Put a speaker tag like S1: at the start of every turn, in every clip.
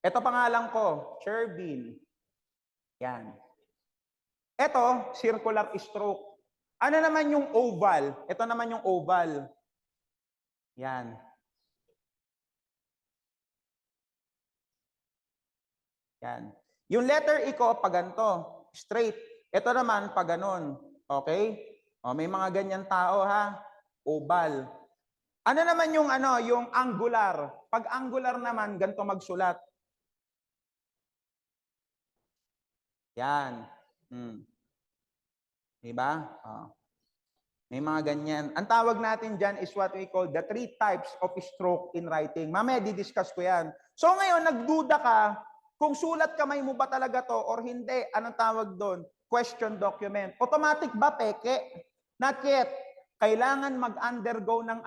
S1: Ito pangalan ko, Shervin. Yan. Ito, circular stroke. Ano naman yung oval? Ito naman yung oval. Yan. Yan. Yung letter E ko, pag ganito, straight. Ito naman, pag ganon. Okay? O, may mga ganyan tao, ha? Oval. Ano naman yung yung angular? Pag angular naman, ganito magsulat. Yan. Diba? May mga ganyan. Ang tawag natin dyan is what we call the 3 types of stroke in writing. Mamaya di-discuss ko yan. So ngayon, nagduda ka kung sulat kamay mo ba talaga to or hindi. Anong tawag doon? Question document. Automatic ba, peke? Not yet. Kailangan mag-undergo ng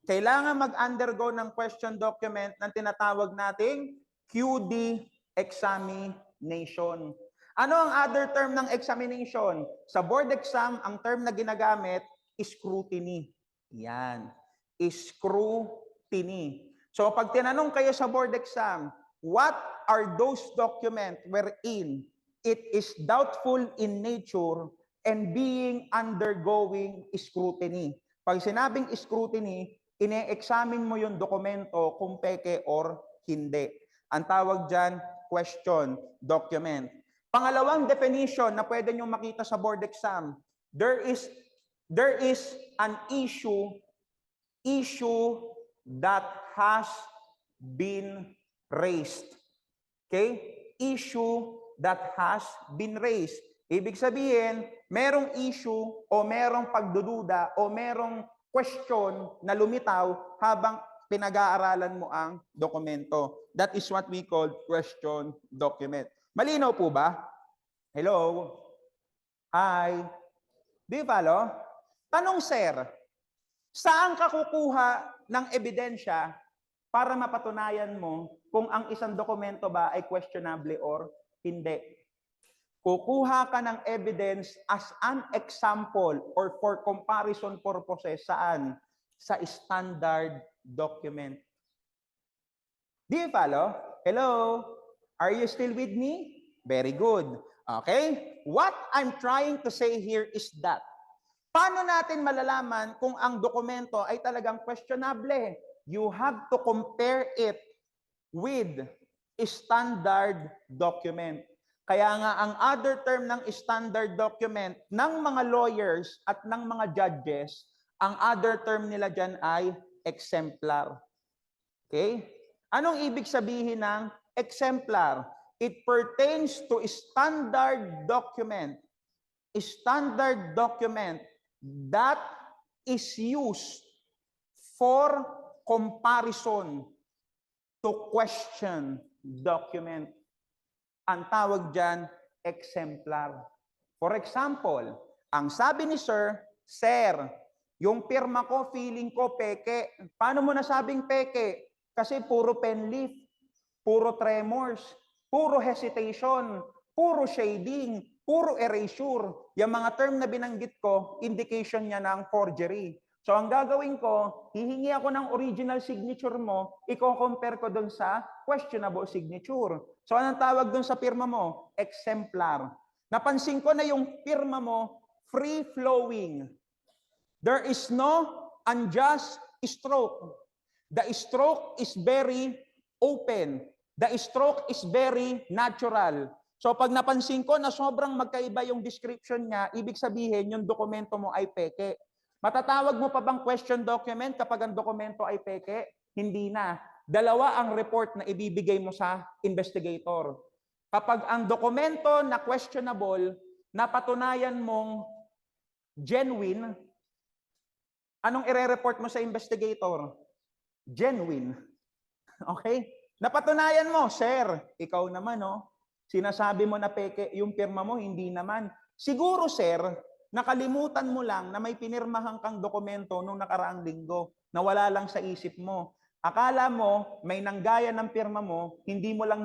S1: Kailangan mag-undergo ng question document ng tinatawag nating QD examination. Ano ang other term ng examination? Sa board exam, ang term na ginagamit, scrutiny. Yan. Scrutiny. So pag tinanong kayo sa board exam, what are those documents wherein it is doubtful in nature and being undergoing scrutiny? Pag sinabing scrutiny, ine-examine mo yung dokumento kung peke or hindi. Ang tawag dyan, question document. Pangalawang definition na pwede nyo makita sa board exam, there is an issue that has been raised. Okay? Issue that has been raised. Ibig sabihin, merong issue o merong pagdududa o merong question na lumitaw habang pinag-aaralan mo ang dokumento. That is what we call question document. Malinaw po ba? Hello? Hi? Do you follow? Tanong, sir, saan ka kukuha ng ebidensya para mapatunayan mo kung ang isang dokumento ba ay questionable or hindi? Kukuha ka ng evidence as an example or for comparison purposes saan? Sa standard document. Do you follow? Hello? Are you still with me? Very good. Okay? What I'm trying to say here is that, paano natin malalaman kung ang dokumento ay talagang questionable? You have to compare it with a standard document. Kaya nga ang other term ng standard document ng mga lawyers at ng mga judges, ang other term nila dyan ay exemplar. Okay? Anong ibig sabihin ng exemplar? It pertains to a standard document. A standard document that is used for comparison to question document. Ang tawag dyan, exemplar. For example, ang sabi ni Sir, yung pirma ko, feeling ko peke. Paano mo nasabing peke? Kasi puro pen leaf, puro tremors, puro hesitation, puro shading, puro erasure. Yung mga term na binanggit ko, indication niya ng forgery. So ang gagawin ko, hihingi ako ng original signature mo, i-compare ko dun sa questionable signature. So anong tawag dun sa pirma mo? Exemplar. Napansin ko na yung pirma mo, free-flowing. There is no unjust stroke. The stroke is very open. The stroke is very natural. So pag napansin ko na sobrang magkaiba yung description niya, ibig sabihin yung dokumento mo ay peke. Matatawag mo pa bang question document kapag ang dokumento ay peke? Hindi na. Dalawa ang report na ibibigay mo sa investigator. Kapag ang dokumento na questionable, napatunayan mong genuine, anong ire-report mo sa investigator? Genuine. Okay? Napatunayan mo, sir, ikaw naman, sinasabi mo na peke yung pirma mo, hindi naman. Siguro, sir, nakalimutan mo lang na may pinirmahan kang dokumento nung nakaraang linggo na wala lang sa isip mo. Akala mo, may nanggaya ng pirma mo, hindi mo lang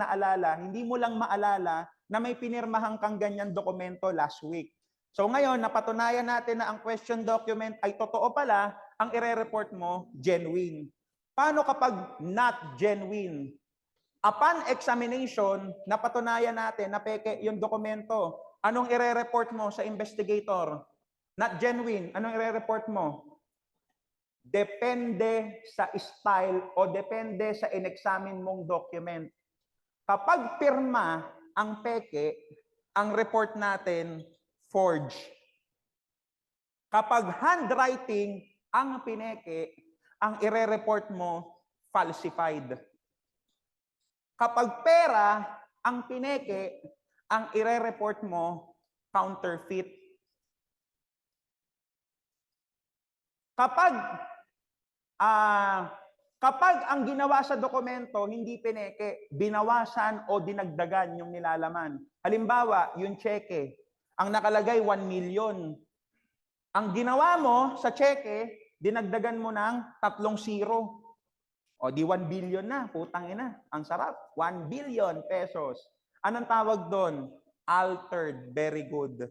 S1: maalala na may pinirmahan kang ganyan dokumento last week. So ngayon, napatunayan natin na ang question document ay totoo pala, ang ire-report mo, genuine. Paano kapag not genuine? Upon examination, napatunayan natin na peke yung dokumento. Anong ire-report mo sa investigator? Not genuine. Anong ire-report mo? Depende sa style o depende sa in-examine mong document. Kapag pirma ang peke, ang report natin, forge. Kapag handwriting ang pineke, ang ire-report mo, falsified. Kapag pera ang pineke, ang ire-report mo, counterfeit. Kapag ang ginawa sa dokumento hindi pineke, binawasan o dinagdagan yung nilalaman. Halimbawa, yung cheque, ang nakalagay 1 million. Ang ginawa mo sa cheque, dinagdagan mo ng 3 zero. O di 1 billion na, putang ina. Ang sarap. 1 billion pesos. Anong tawag doon? Altered. Very good.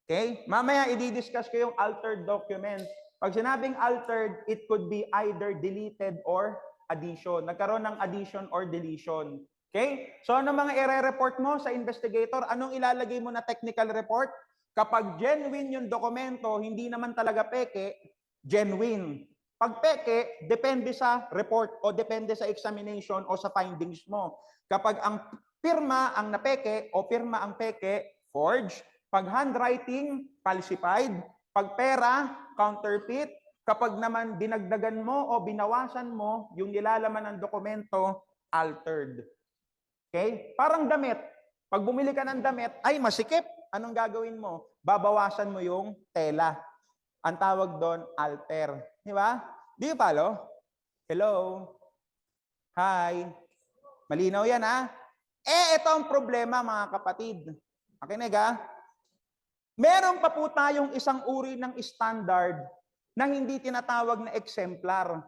S1: Okay? Mamaya i-discuss ko yung altered document. Pag sinabing altered, it could be either deleted or addition. Nagkaroon ng addition or deletion. Okay? So ano mga i-report mo sa investigator? Anong ilalagay mo na technical report? Kapag genuine yung dokumento, hindi naman talaga peke, genuine. Pag peke, depende sa report o depende sa examination o sa findings mo. Kapag ang pirma ang napeke o pirma ang peke, forge. Pag handwriting, falsified. Pag pera, counterfeit. Kapag naman dinagdagan mo o binawasan mo yung nilalaman ng dokumento, altered. Okay? Parang damit. Pag bumili ka ng damit, ay masikip. Anong gagawin mo? Babawasan mo yung tela. Ang tawag doon, alter. Di ba? Do you follow? Hello? Hi? Malinaw yan, ha? Ito ang problema, mga kapatid. Makinig, ha? Meron pa po tayong isang uri ng standard na hindi tinatawag na exemplar.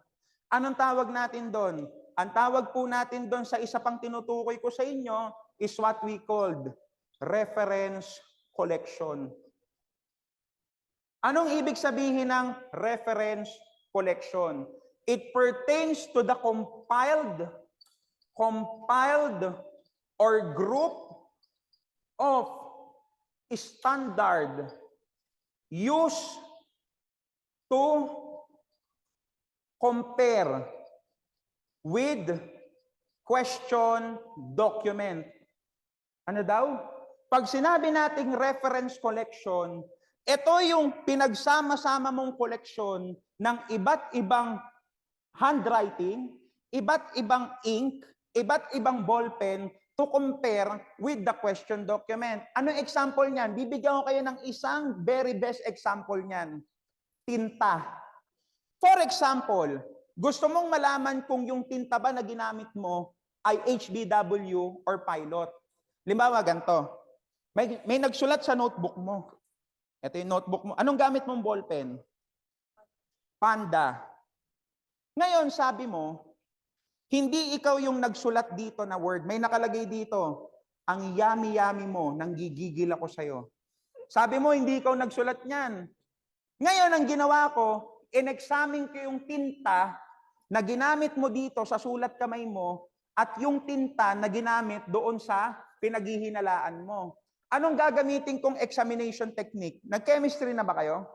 S1: Anong tawag natin doon? Ang tawag po natin doon sa isa pang tinutukoy ko sa inyo is what we called reference collection. Anong ibig sabihin ng reference collection? It pertains to the compiled or group of standard used to compare with question document. Ano daw? Pag sinabi nating reference collection, ito yung pinagsama-sama mong koleksyon ng iba't ibang handwriting, iba't ibang ink, iba't ibang ballpen to compare with the question document. Anong example niyan? Bibigyan ko kayo ng isang very best example niyan. Tinta. For example, gusto mong malaman kung yung tinta ba na ginamit mo ay HBW or Pilot. Limbawa, ganito. May nagsulat sa notebook mo. Ito yung notebook mo. Anong gamit mong ballpen? Panda. Ngayon, sabi mo, hindi ikaw yung nagsulat dito na word. May nakalagay dito, ang yummy-yummy mo, nanggigigil ako sa'yo. Sabi mo, hindi ikaw nagsulat niyan. Ngayon, ang ginawa ko, in-examine ko yung tinta na ginamit mo dito sa sulat kamay mo at yung tinta na ginamit doon sa pinaghihinalaan mo. Anong gagamitin kong examination technique? Nag-chemistry na ba kayo?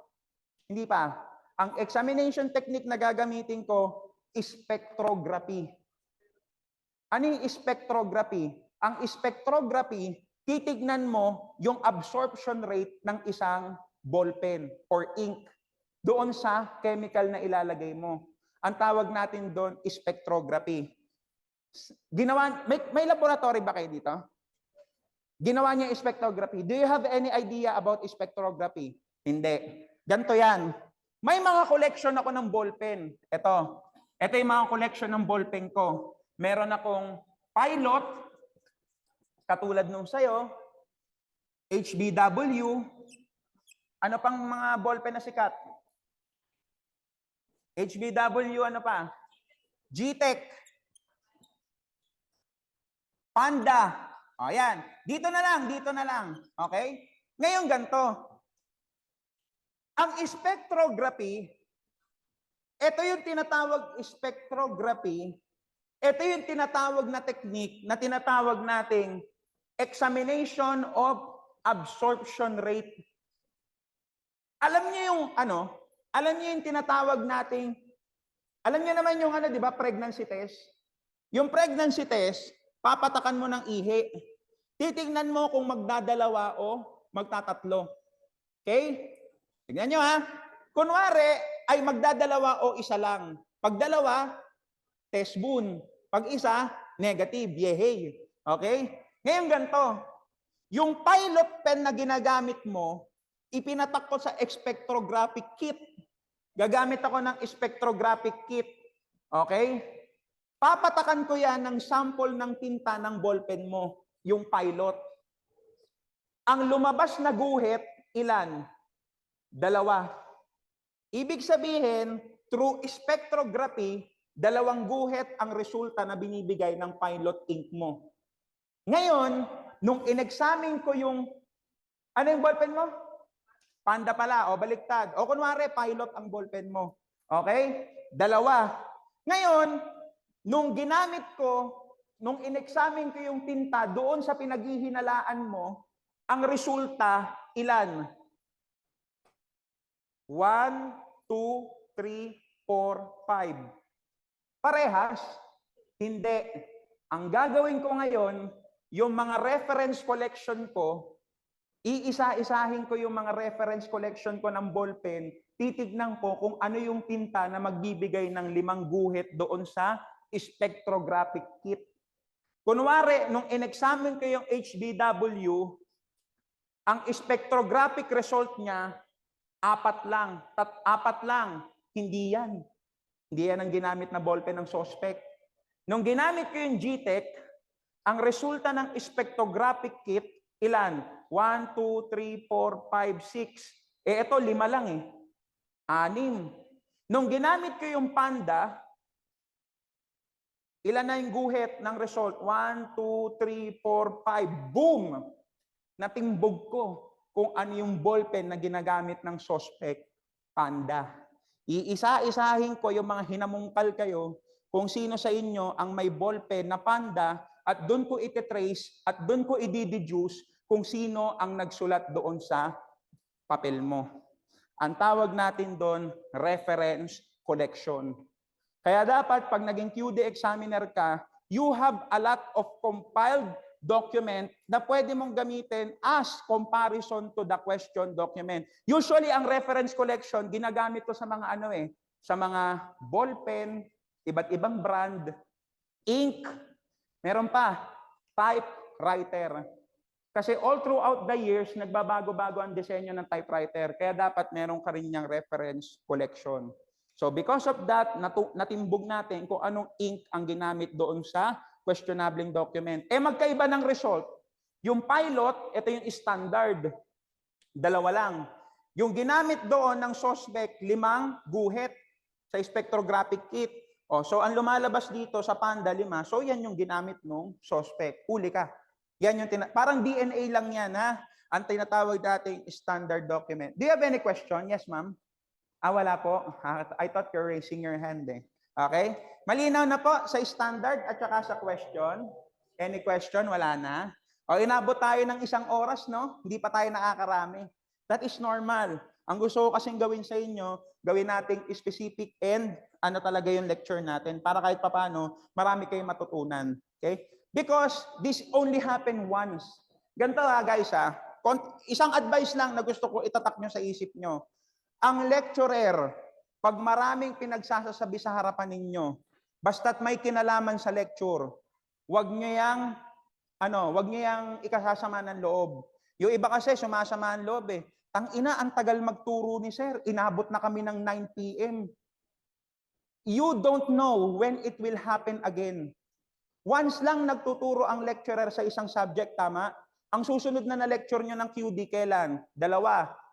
S1: Hindi pa. Ang examination technique na gagamitin ko is spectrography. Ano yung spectrography? Ang spectrography, titignan mo yung absorption rate ng isang ballpen or ink doon sa chemical na ilalagay mo. Ang tawag natin doon is spectrography. May laboratory ba kayo dito? Ginawa niya spectrography. Do you have any idea about spectrography? Hindi. Ganito yan. May mga collection ako ng ballpen. Ito yung mga collection ng ballpen ko. Meron akong Pilot, katulad nung sa'yo, HBW, ano pang mga ballpen na sikat? HBW, ano pa? G-Tech, Panda. O yan, dito na lang. Okay? Ngayon ganito. Ang spectrography, ito yung tinatawag spectrography Ito yung tinatawag na technique na tinatawag nating examination of absorption rate. Alam niyo yung alam niyo yung tinatawag nating, alam niyo naman yung di ba, pregnancy test? Yung pregnancy test, papatakan mo ng ihi. Titingnan mo kung magdadalawa o magtatatlo. Okay? Tingnan nyo ha. Kunwari ay magdadalawa o isa lang. Pag dalawa, test boon. Pag isa, negative, yehey. Okay? Ngayon ganito, yung pilot pen na ginagamit mo, ipinatak ko sa spectrographic kit. Gagamit ako ng spectrographic kit. Okay? Papatakan ko yan ng sample ng tinta ng ballpen mo, yung pilot. Ang lumabas na guhit, ilan? 2. Ibig sabihin, through spectrography, 2 guhit ang resulta na binibigay ng pilot ink mo. Ngayon, nung in-examine ko yung, ano yung ballpen mo? Panda pala, o baliktad. O kunwari, pilot ang ballpen mo. Okay? 2. Ngayon, nung ginamit ko, nung in-examine ko yung tinta doon sa pinaghihinalaan mo, ang resulta, ilan? 1, 2, 3, 4, 5. Parehas? Hindi. Ang gagawin ko ngayon, yung mga reference collection ko, iisa-isahin ko yung mga reference collection ko ng ballpen, titignan ko kung ano yung tinta na magbibigay ng 5 guhit doon sa spectrographic kit. Kunwari, nung in-examine ko yung HBW, ang spectrographic result niya, 4 lang. 4 lang. Hindi yan. Hindi yan ang ginamit na ballpen ng suspect. Nung ginamit ko yung GTEC, ang resulta ng spectrographic kit, ilan? 1, 2, 3, 4, 5, 6. Ito, 5 lang 6. Nung ginamit ko yung Panda, ilan na yung guhit ng result? 1, 2, 3, 4, 5. Boom! Natimbog ko kung ano yung ballpen na ginagamit ng suspect, Panda. Iisa-isahin ko yung mga hinamungkal kayo kung sino sa inyo ang may ballpen na Panda at doon ko ititrace at doon ko i-deduce kung sino ang nagsulat doon sa papel mo. Ang tawag natin doon, reference collection. Kaya dapat pag naging QD examiner ka, you have a lot of compiled document na pwede mong gamitin as comparison to the question document. Usually, ang reference collection, ginagamit ko sa mga sa mga ballpen, iba't ibang brand, ink, meron pa, typewriter. Kasi all throughout the years, nagbabago-bago ang disenyo ng typewriter, kaya dapat meron ka rin niyang reference collection. So because of that, natimbog natin kung anong ink ang ginamit doon sa questionable document. Magkaiba ng result. Yung pilot, ito yung standard. 2 lang. Yung ginamit doon ng suspect, 5 guhit sa spectrographic kit. So ang lumalabas dito sa Panda, 5. So yan yung ginamit ng suspect. Huli ka. Yan yung parang DNA lang yan, ha? Ang tinatawag dating standard document. Do you have any question? Yes, ma'am? Wala po. I thought you're raising your hand eh. Okay? Malinaw na po sa standard at saka sa question. Any question? Wala na. Inabot tayo ng 1 oras, no? Hindi pa tayo nakakarami. That is normal. Ang gusto ko kasing gawin sa inyo, gawin nating specific and ano talaga yung lecture natin para kahit papano, marami kayong matutunan. Okay? Because this only happened once. Ganito guys isang advice lang na gusto ko itatak nyo sa isip nyo. Ang lecturer, pag maraming pinagsasasabi sa harapan ninyo, basta't may kinalaman sa lecture, wag niyo yang ikasasama ng loob. Yung iba kasi sumasama ang loob eh. Tangina, ang tagal magturo ni sir. Inabot na kami ng 9 PM. You don't know when it will happen again. Once lang nagtuturo ang lecturer sa isang subject, tama? Ang susunod na lecture nyo ng QD, kailan? 2,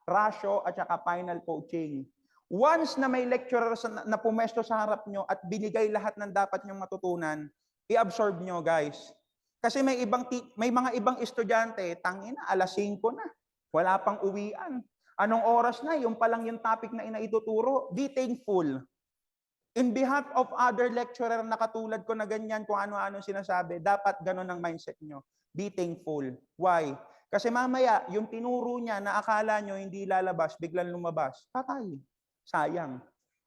S1: ratio at saka final coaching. Once na may lecturer na pumesto sa harap nyo at binigay lahat ng dapat nyong matutunan, i-absorb nyo, guys. Kasi may mga ibang estudyante, tangina, 5:00 na. Wala pang uwian. Anong oras na? Yung pa lang yung topic na inaituturo. Be thankful. In behalf of other lecturer na katulad ko na ganyan, kung ano-ano sinasabi, dapat ganun ang mindset nyo. Be thankful. Why? Kasi mamaya, yung tinuro niya na akala nyo hindi lalabas, biglang lumabas, patay. Sayang.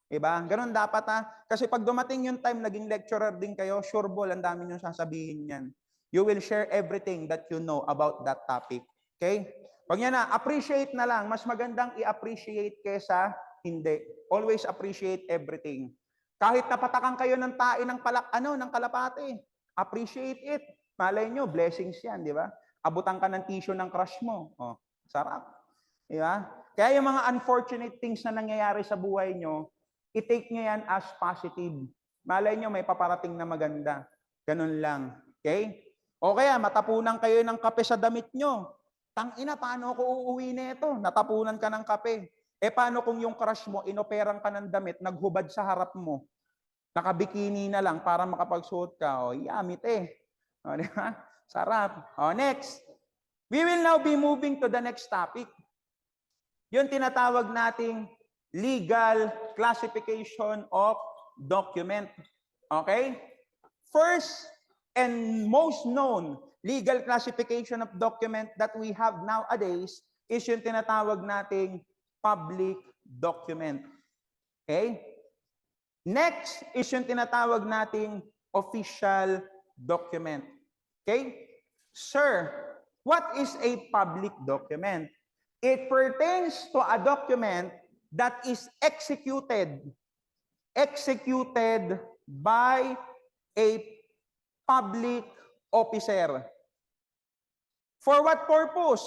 S1: Diba? Ganun dapat ha. Kasi pag dumating yung time, naging lecturer din kayo, sure ball, ang dami nyo sasabihin yan. You will share everything that you know about that topic. Okay? Pag yan na, appreciate na lang. Mas magandang i-appreciate kesa hindi. Always appreciate everything. Kahit napatakan kayo ng tae ng ng kalapate, appreciate it. Malay nyo, blessings yan, di ba? Abutan ka ng tissue ng crush mo. Oh, sarap. Di ba? Kaya yung mga unfortunate things na nangyayari sa buhay nyo, i-take nyo yan as positive. Malay nyo, may paparating na maganda. Ganun lang. Okay? O kaya, matapunan kayo ng kape sa damit nyo. Tangina, paano ako uuwi nito? Natapunan ka ng kape. Eh, paano kung yung crush mo, inoperang ka ng damit, naghubad sa harap mo, nakabikini na lang para makapagsuot ka, o, yamit eh. O, di ba? Sarap. O, next. We will now be moving to the next topic. Yung tinatawag nating legal classification of document. Okay? First and most known legal classification of document that we have nowadays is yung tinatawag nating public document. Okay? Next is yung tinatawag nating official document. Okay? Sir, what is a public document? It pertains to a document that is executed by a public officer. For what purpose?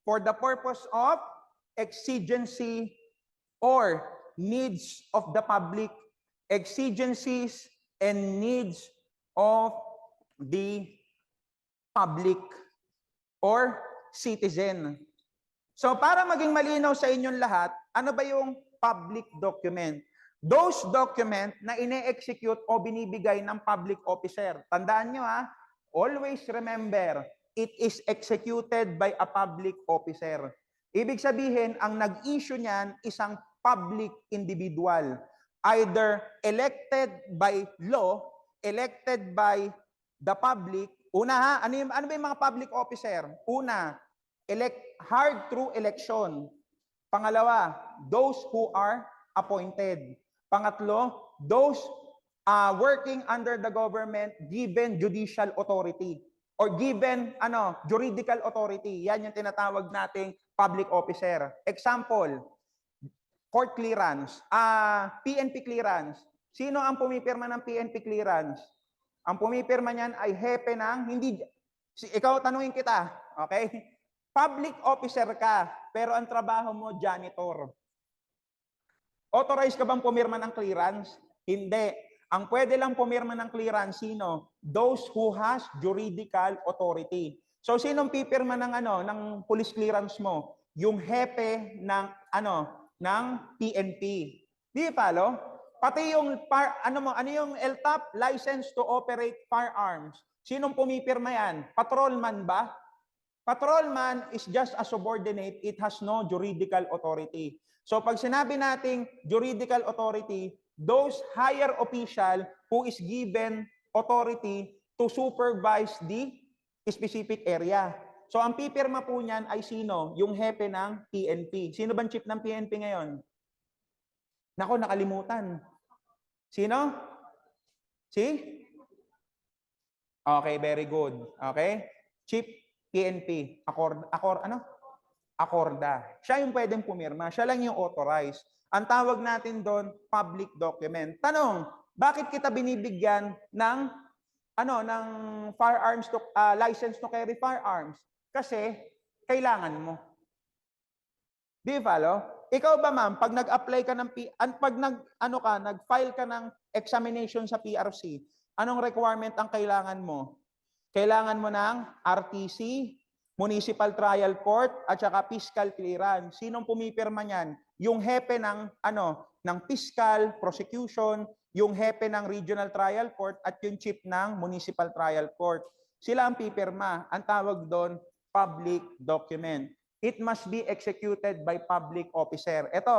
S1: For the purpose of exigency or needs of the public, exigencies and needs of the public or citizen. So para maging malinaw sa inyong lahat, ano ba yung public document? Those document na ine-execute o binibigay ng public officer. Tandaan nyo ha, always remember, it is executed by a public officer. Ibig sabihin, ang nag-issue niyan isang public individual. Either elected by law, elected by the public. Una ha, ano ba yung mga public officer? Una, hired through election. Pangalawa, those who are appointed. Pangatlo, those working under the government given judicial authority or given juridical authority. Yan yung tinatawag nating public officer. Example, court clearance, PNP clearance. Sino ang pumipirma ng PNP clearance? Ang pumipirma niyan ay hepe ng, ikaw tanungin kita, okay? Public officer ka, pero ang trabaho mo, janitor. Authorized ka bang pumirma ng clearance? Hindi. Ang pwede lang pumirma ng clearance, sino? Those who has juridical authority. So, sinong pipirma ng ng police clearance mo? Yung hepe ng ng PNP. Di follow? Pati yung ano yung LTAP, license to operate firearms. Sinong pumipirma yan? Patrolman ba? Patrolman is just a subordinate. It has no juridical authority. So pag sinabi nating juridical authority, those higher official who is given authority to supervise the specific area. So ang pipirma po niyan ay sino? Yung hepe ng PNP. Sino bang chief ng PNP ngayon? Nako, nakalimutan. Sino? Si? Okay, very good. Okay? Chief PNP. Acorda. Siya yung pwedeng pumirma. Siya lang yung authorized. Ang tawag natin doon, public document. Tanong, bakit kita binibigyan ng ng firearms to license to carry firearms? Kasi kailangan mo. Do you follow? Ikaw ba ma'am, pag nag-apply ka ng nag-file ka ng examination sa PRC, anong requirement ang kailangan mo? Kailangan mo ng RTC, Municipal Trial Court, at saka Fiscal Clearance. Sinong pumipirma niyan? Yung hepe ng ng Fiscal Prosecution, yung hepe ng Regional Trial Court, at yung chief ng Municipal Trial Court. Sila ang pipirma. Ang tawag doon, public document. It must be executed by public officer. Ito,